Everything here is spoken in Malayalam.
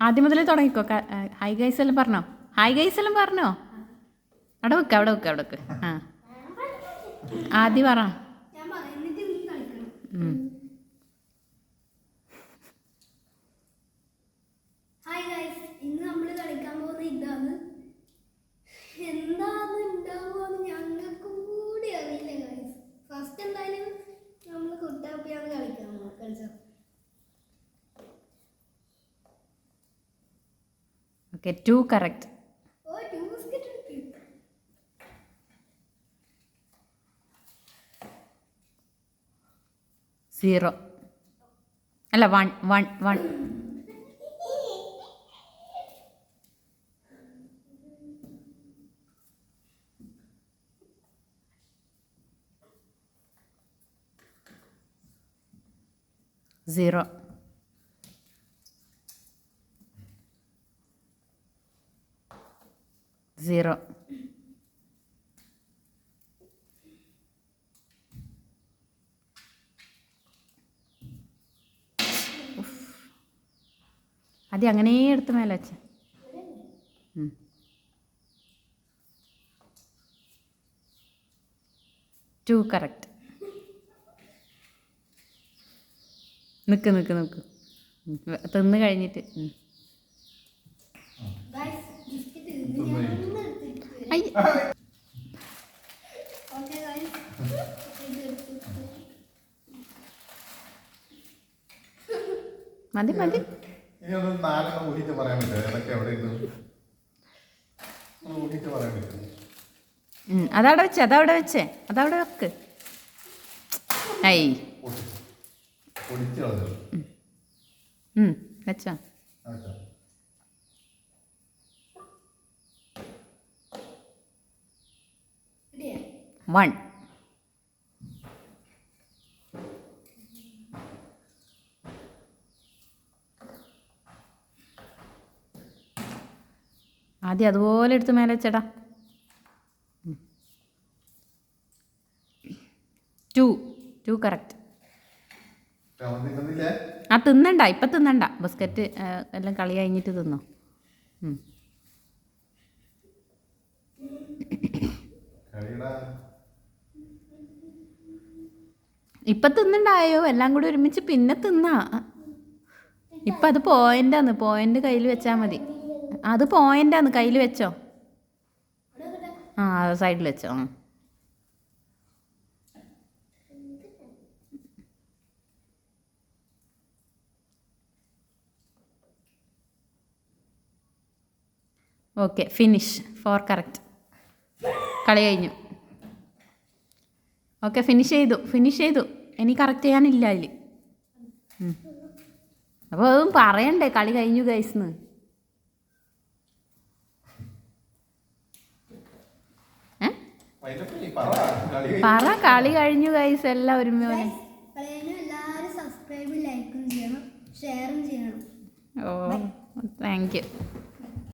ആദ്യം മുതലേ തുടങ്ങിക്കോ. ഹായ് ഗൈസ് എല്ലാം പറഞ്ഞോ? ഹായ് ഗൈസ് എല്ലാം പറഞ്ഞോ? അവിടെ വെക്ക്. ആ ആദ്യം പറ. ഇന്ന് നമ്മൾ കളിക്കാൻ പോകുന്ന ഇതാണ്. എന്താണ് ഉണ്ടാവുക ഞങ്ങൾക്ക് കൂടി അറിയില്ല ഗൈസ്. ഫസ്റ്റ് എന്തായാലും നമ്മൾ കുട്ടാപ്പിയാണ് കളിച്ചത്. Okay 2 correct. 0 അല്ല 1 0 0 അത് അങ്ങനെ എടുത്ത് മേലെ വെച്ച 2 കറക്റ്റ്. നിക്ക് തിന്ന് കഴിഞ്ഞിട്ട്. മതി അതവിടെ വെച്ചേ അതവിടെ വെക്ക്. ഐ വെച്ചോ. 1 ആദ്യം അതുപോലെ എടുത്ത് മേലെ വെച്ചടാ. 2 കറക്റ്റ്. ആ തിന്നണ്ട, ഇപ്പം തിന്നണ്ട. ബിസ്ക്കറ്റ് എല്ലാം കളി കഴിഞ്ഞിട്ട് തിന്നോ. ഇപ്പം തിന്നണ്ടായോ? എല്ലാം കൂടി ഒരുമിച്ച് പിന്നെ തിന്നാ. ഇപ്പം അത് പോയിന്റ് കയ്യിൽ വെച്ചാൽ മതി. അത് പോയിന്റാന്ന്, കയ്യിൽ വെച്ചോ. ആ സൈഡിൽ വെച്ചോ. Okay finish. 4 കറക്റ്റ്. കളി കഴിഞ്ഞു. ഓക്കെ ഫിനിഷ് ചെയ്തു. ഇനി കറക്റ്റ് ചെയ്യാനില്ല അതിൽ. അപ്പോൾ അതും പറയണ്ടേ കളി കഴിഞ്ഞു ഗൈസ്ന്ന്. പറ കളി കഴിഞ്ഞു ഗൈസ്. എല്ലാം ഒരുമയോനെ. എല്ലാവരും സബ്സ്ക്രൈബും ലൈക്കും ചെയ്യണം, ഷെയറും ചെയ്യണം. ഓ താങ്ക് യു.